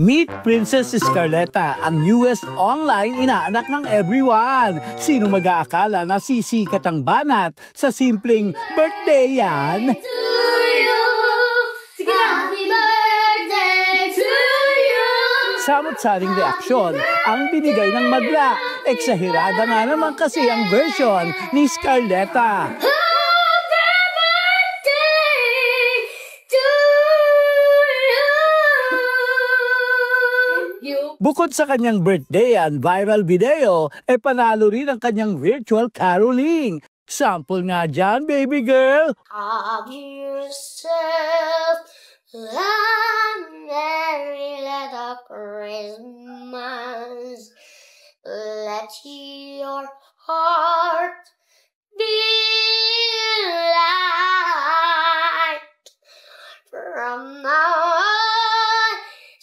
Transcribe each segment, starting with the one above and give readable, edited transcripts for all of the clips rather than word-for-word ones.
Meet Princess Scarletta, ang newest online inaanak ng everyone. Sino mag-aakala na sisikat ang banat sa simpleng birthday yan? Sige na! Happy birthday to you! Samot-saring reaksyon ang binigay ng madla. Eksahirada nga naman kasi ang version ni Scarletta. Bukod sa kanyang birthday and viral video, panalo rin ang kanyang virtual caroling. Sample nga dyan, baby girl! Have yourself a merry little Christmas. Let your heart be light. From now on,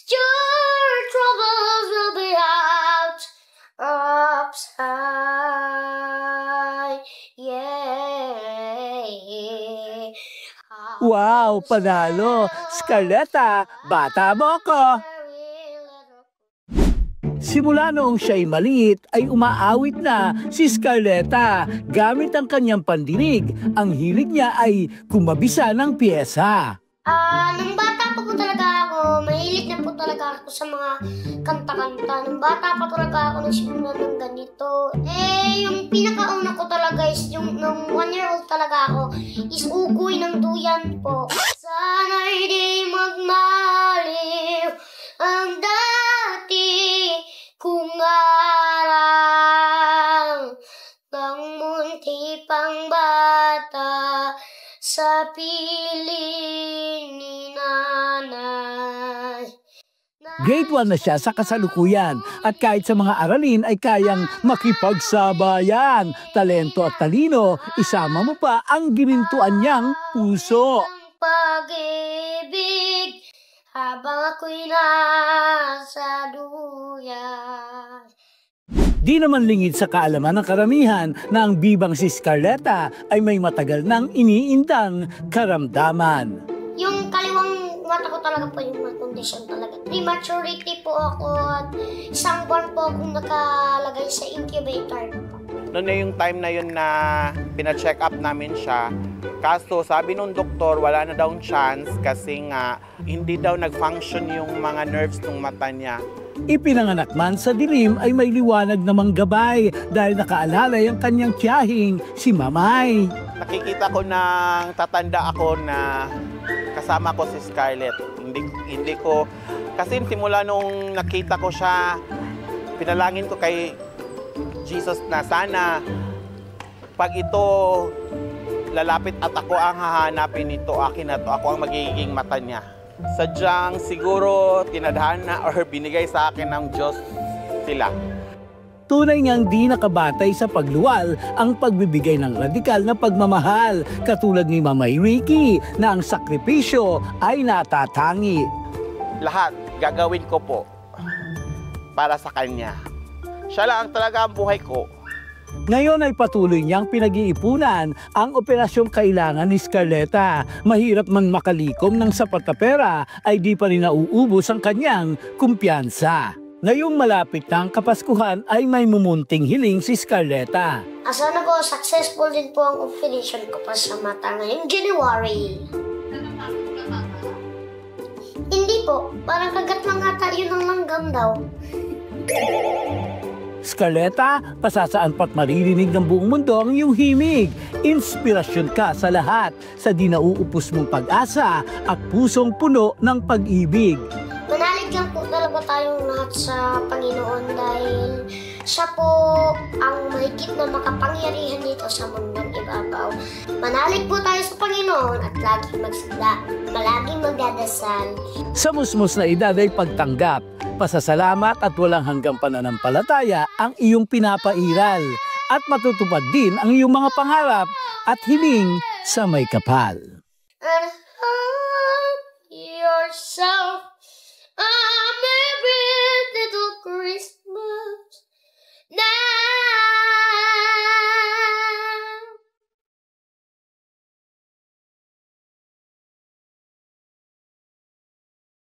your troubles will be out of sight. Yeah. Wow, panalo! Scarletta, bata mo ko! Simula noong siya'y maliit ay umaawit na si Scarletta. Gamit ang kanyang pandinig, ang hilig niya ay kumabisa ng piyesa. Nung bata pa po talaga ako, mahilig na po talaga ako sa mga kanta-kanta. Nung bata pa talaga ako nagsimula ng ganito. Yung pinakauna ko talaga is yung nung 1-year-old talaga ako is Ugoy ng Duyan po. Sana'y di magmaliw ang dati kung arang ng munti pang bata sa piling ni nanay. Grade 1 na siya sa kasalukuyan at kahit sa mga aralin ay kayang makipagsabayan. Talento at talino, isama mo pa ang ginintuan niyang puso. Pag-ibig habang ako'y nasa duyan. Di naman lingid sa kaalaman ng karamihan na ang bibang si Scarletta ay may matagal nang iniindang karamdaman. Yung kaliwang mata ko talaga po yung mga kondisyon talaga. Prematurity po ako at isang buwan po akong nakalagay sa incubator po. Noon na yung time na yun na pina-check up namin siya. Kaso sabi nung doktor wala na daw chance kasi nga hindi daw nag-function yung mga nerves ng mata niya. Ipinanganak man sa dilim ay may liwanag namang gabay dahil nakaalalay ang kanyang tiyahing si Mamay. Nakikita ko nang tatanda ako na kasama ko si Scarlett. Hindi ko, kasi simula nung nakita ko siya, pinalangin ko kay Jesus na sana pag ito lalapit at ako ang hahanapin nito, akin na to, ako ang magiging mata niya. Sadyang siguro tinadhana or binigay sa akin ng Diyos sila. Tunay ngang di nakabatay sa pagluwal ang pagbibigay ng radikal na pagmamahal, katulad ni Mamay Ricky na ang sakripisyo ay natatangi. Lahat gagawin ko po para sa kanya. Siya lang talaga ang buhay ko. Ngayon ay patuloy niyang pinag-iipunan ang operasyong kailangan ni Scarletta. Mahirap man makalikom ng sapat na pera ay di pa rin nauubos ang kanyang kumpiyansa. Ngayong malapit na ang Kapaskuhan ay may mumunting hiling si Scarletta. Sana po successful din po ang operation ko pa sa mata ngayong January. Hindi po, parang kagat lang ata yun ang langgam daw. Scarletta, pasasaan pa't maririnig ng buong mundo ang iyong himig. Inspirasyon ka sa lahat, sa di nauupos mong pag-asa at pusong puno ng pag-ibig. Manalig lang po talaga tayong lahat sa Panginoon dahil siya po ang mahigit na makapangyarihan dito sa mundong ibabaw. Manalig po tayo sa Panginoon at laging malaging magdadasal. Sa musmos na edad ay pagtanggap, pasasalamat at walang hanggang pananampalataya ang iyong pinapairal at matutupad din ang iyong mga pangarap at hiling sa may kapal. And hide yourself